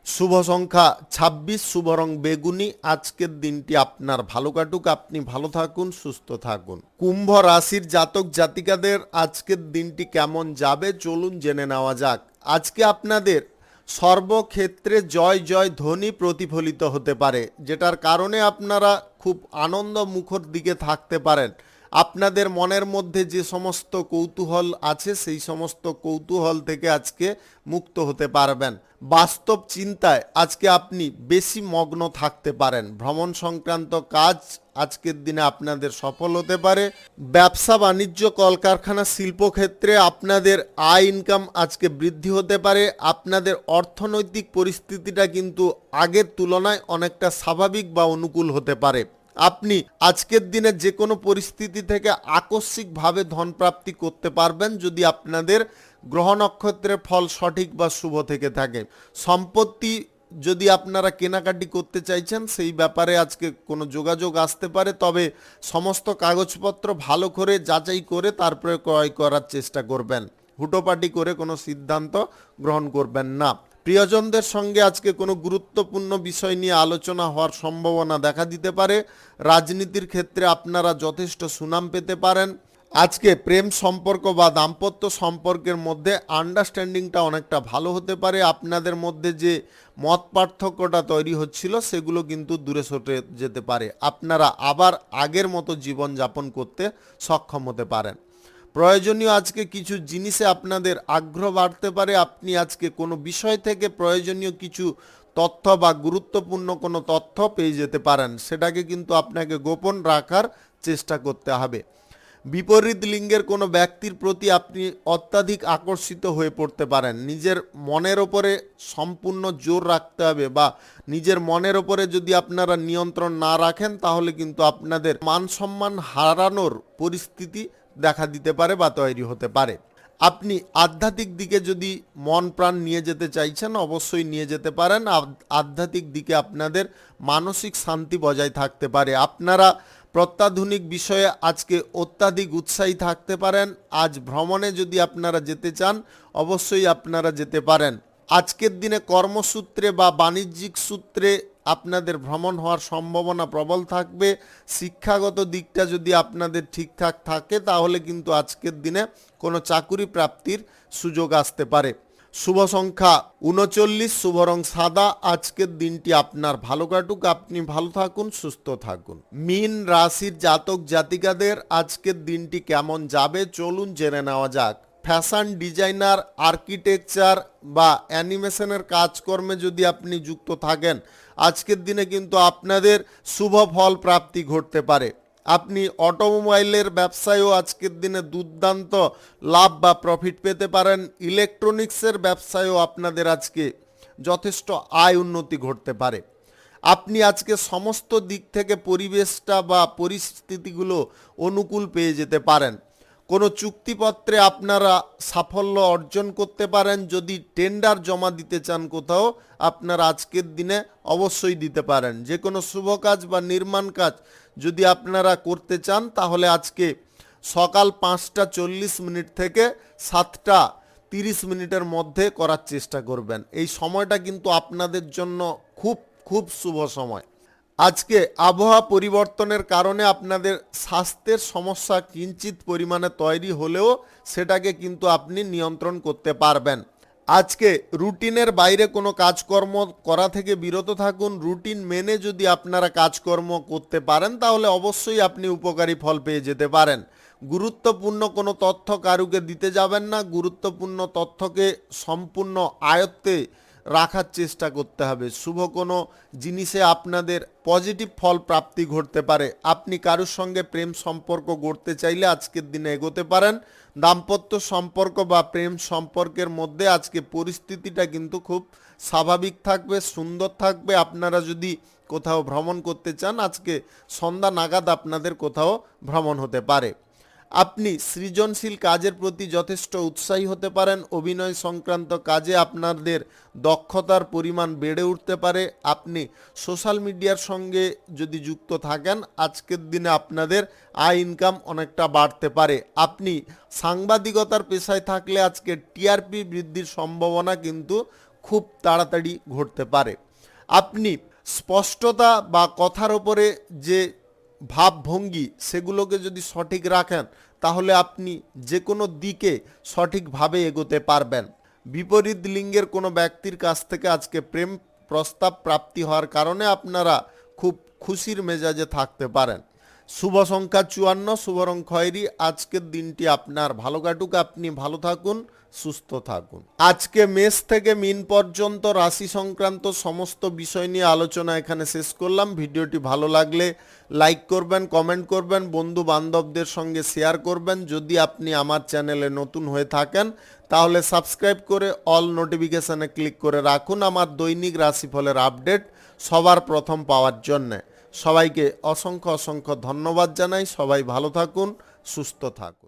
শুভ সংখ্যা 26, শুভ রং বেগুনি। আজকের দিনটি আপনার ভালো কাটুক, আপনি ভালো থাকুন, সুস্থ থাকুন। কুম্ভ রাশির জাতক জাতিকাদের আজকের দিনটি কেমন যাবে চলুন জেনে নেওয়া যাক। আজকে আপনাদের সর্বক্ষেত্রে জয় জয় ধ্বনি প্রতিফলিত হতে পারে, যেটার কারণে আপনারা খুব আনন্দ মুখর দিকে থাকতে পারেন। আপনাদের মনের মধ্যে যে সমস্ত কৌতূহল আছে সেই সমস্ত কৌতূহল থেকে আজকে মুক্ত হতে পারবেন। বাস্তব চিন্তায় আজকে আপনি বেশি মগ্ন থাকতে পারেন। ভ্রমণ সংক্রান্ত কাজ আজকের দিনে আপনাদের সফল হতে পারে। ব্যবসা বাণিজ্য কলকারখানা শিল্পক্ষেত্রে আপনাদের আয় ইনকাম আজকে বৃদ্ধি হতে পারে। আপনাদের অর্থনৈতিক পরিস্থিতিটা কিন্তু আগের তুলনায় অনেকটা স্বাভাবিক বা অনুকূল হতে পারে। আপনি আজকের দিনে যে কোনো পরিস্থিতি থেকে আকস্মিকভাবে ধনপ্রাপ্তি করতে পারবেন যদি আপনাদের গ্রহ নক্ষত্রের ফল সঠিক বা শুভ থেকে থাকে। সম্পত্তি যদি আপনারা কেনাকাটি করতে চাইছেন সেই ব্যাপারে আজকে কোনো যোগাযোগ আসতে পারে, তবে সমস্ত কাগজপত্র ভালো করে যাচাই করে তারপরে ক্রয় করার চেষ্টা করবেন। হুটোপাটি করে কোনো সিদ্ধান্ত গ্রহণ করবেন না। প্রিয়জনদের সঙ্গে আজকে কোনো গুরুত্বপূর্ণ বিষয় নিয়ে আলোচনা হওয়ার সম্ভাবনা দেখা দিতে পারে। রাজনীতির ক্ষেত্রে আপনারা যথেষ্ট সুনাম পেতে পারেন। আজকে প্রেম সম্পর্ক বা দাম্পত্য সম্পর্কের মধ্যে আন্ডারস্ট্যান্ডিংটা অনেকটা ভালো হতে পারে। আপনাদের মধ্যে যে মত পার্থক্যটা তৈরি হচ্ছিল সেগুলো কিন্তু দূরে সরে যেতে পারে। আপনারা আবার আগের মতো জীবনযাপন করতে সক্ষম হতে পারেন। প্রয়োজনীয় আজকে কিছু জিনিসে আপনাদের আগ্রহ বাড়তে পারে। আপনি আজকে কোনো বিষয় থেকে প্রয়োজনীয় কিছু তথ্য বা গুরুত্বপূর্ণ কোনো তথ্য পেয়ে যেতে পারেন, সেটাকে কিন্তু আপনাকে গোপন রাখার চেষ্টা করতে হবে। বিপরীত লিঙ্গের কোনো ব্যক্তির প্রতি আপনি অত্যাধিক আকর্ষিত হয়ে পড়তে পারেন। নিজের মনের ওপরে সম্পূর্ণ জোর রাখতে হবে, বা নিজের মনের ওপরে যদি আপনারা নিয়ন্ত্রণ না রাখেন তাহলে কিন্তু আপনাদের মান সম্মান হারানোর পরিস্থিতি দেখা দিতে পারে বা তৈরি হতে পারে। আপনি আধ্যাত্মিক দিকে যদি মন প্রাণ নিয়ে যেতে চাইছেন অবশ্যই নিয়ে যেতে পারেন। আধ্যাত্মিক দিকে আপনাদের মানসিক শান্তি বজায় থাকতে পারে। আপনারা প্রত্যাধুনিক বিষয়ে আজকে অত্যাধিক উৎসাহী থাকতে পারেন। আজ ভ্রমণে যদি আপনারা যেতে চান অবশ্যই আপনারা যেতে পারেন। আজকের দিনে কর্মসূত্রে বা বাণিজ্যিক সূত্রে আপনাদের ভ্রমণ হওয়ার সম্ভাবনা প্রবল থাকবে। শিক্ষাগত দিকটা যদি আপনাদের ঠিকঠাক থাকে তাহলে কিন্তু আজকের দিনে কোনো চাকুরি প্রাপ্তির সুযোগ আসতে পারে। শুভ সংখ্যা ৩৯, শুভ রং সাদা। আজকের দিনটি আপনার ভালো কাটুক, আপনি ভালো থাকুন, সুস্থ থাকুন। মীন রাশির জাতক জাতিকাদের আজকের দিনটি কেমন যাবে চলুন জেনে নেওয়া যাক। ফ্যাশন ডিজাইনার, আর্কিটেকচার বা অ্যানিমেশনের কাজকর্মে যদি আপনি যুক্ত থাকেন আজকের দিনে কিন্তু আপনাদের শুভ ফল প্রাপ্তি ঘটতে পারে। আপনি অটোমোবাইলের ব্যবসায়ও আজকের দিনে দুর্দান্ত লাভ বা প্রফিট পেতে পারেন। ইলেকট্রনিক্সের ব্যবসায়ও আপনাদের আজকে যথেষ্ট আয় উন্নতি ঘটতে পারে। আপনি আজকে সমস্ত দিক থেকে পরিবেশটা বা পরিস্থিতিগুলো অনুকূল পেয়ে যেতে পারেন। কোনো চুক্তিপত্রে আপনারা সাফল্য অর্জন করতে পারেন। যদি টেন্ডার জমা দিতে চান কোথাও আপনারা আজকের দিনে অবশ্যই দিতে পারেন। যে কোনো শুভ কাজ বা নির্মাণ কাজ যদি আপনারা করতে চান তাহলে আজকে সকাল ৫টা ৪০ থেকে ৭টা ৩০ মধ্যে করার চেষ্টা করবেন। এই সময়টা কিন্তু আপনাদের জন্য খুব খুব শুভ সময়। আজকে আবহাওয়া পরিবর্তনের কারণে আপনাদের স্বাস্থ্যের সমস্যা কিঞ্চিত পরিমাণে তৈরি হলেও সেটাকে কিন্তু আপনি নিয়ন্ত্রণ করতে পারবেন। আজকে রুটিনের বাইরে কোনো কাজকর্ম করা থেকে বিরত থাকুন। রুটিন মেনে যদি আপনারা কাজকর্ম করতে পারেন তাহলে অবশ্যই আপনি উপকারী ফল পেয়ে যেতে পারেন। গুরুত্বপূর্ণ কোনো তথ্য কারুকে দিতে যাবেন না। গুরুত্বপূর্ণ তথ্যকে সম্পূর্ণ আয়ত্তে রাখার চেষ্টা করতে হবে। শুভ কোনো জিনিসে আপনাদের পজিটিভ ফল প্রাপ্তি ঘটতে পারে। আপনি কারোর সঙ্গে প্রেম সম্পর্ক গড়তে চাইলে আজকের দিনে এগোতে পারেন। দাম্পত্য সম্পর্ক বা প্রেম সম্পর্কের মধ্যে আজকে পরিস্থিতিটা কিন্তু খুব স্বাভাবিক থাকবে, সুন্দর থাকবে। আপনারা যদি কোথাও ভ্রমণ করতে চান আজকে সন্ধ্যা নাগাদ আপনাদের কোথাও ভ্রমণ হতে পারে। আপনি সৃজনশীল কাজের প্রতি যথেষ্ট উৎসাহী হতে পারেন। অভিনয় সংক্রান্ত কাজে আপনাদের দক্ষতার পরিমাণ বেড়ে উঠতে পারে। আপনি সোশ্যাল মিডিয়ার সঙ্গে যদি যুক্ত থাকেন আজকের দিনে আপনাদের আয় ইনকাম অনেকটা বাড়তে পারে। আপনি সাংবাদিকতার পেশায় থাকলে আজকে টিআরপি বৃদ্ধির সম্ভাবনা কিন্তু খুব তাড়াতাড়ি ঘটতে পারে। আপনি স্পষ্টতা বা কথার ওপরে যে ভাবভঙ্গি সেগুলোকে যদি সঠিক রাখেন তাহলে আপনি যে কোনো দিকে সঠিকভাবে এগোতে পারবেন। বিপরীত লিঙ্গের কোনো ব্যক্তির কাছ থেকে আজকে প্রেম প্রস্তাব প্রাপ্তি হওয়ার কারণে আপনারা খুব খুশির মেজাজে থাকতে পারেন। শুভ সংখ্যা 54, শুভ রং খয়েরি। আজকের দিনটি আপনার ভালো কাটুক, আপনি ভালো থাকুন, সুস্থ থাকুন। আজকে মেষ থেকে মিন পর্যন্ত রাশি সংক্রান্ত সমস্ত বিষয় নিয়ে আলোচনা এখানে শেষ করলাম। ভিডিওটি ভালো লাগলে লাইক করবেন, কমেন্ট করবেন, বন্ধু বান্ধবদের সঙ্গে শেয়ার করবেন। যদি আপনি আমার চ্যানেলে নতুন হয়ে থাকেন তাহলে সাবস্ক্রাইব করে অল নোটিফিকেশানে ক্লিক করে রাখুন আমার দৈনিক রাশিফলের আপডেট সবার প্রথম পাওয়ার জন্যে। সবাইকে অসংখ্য অসংখ্য ধন্যবাদ জানাই। সবাই ভালো থাকুন, সুস্থ থাকুন।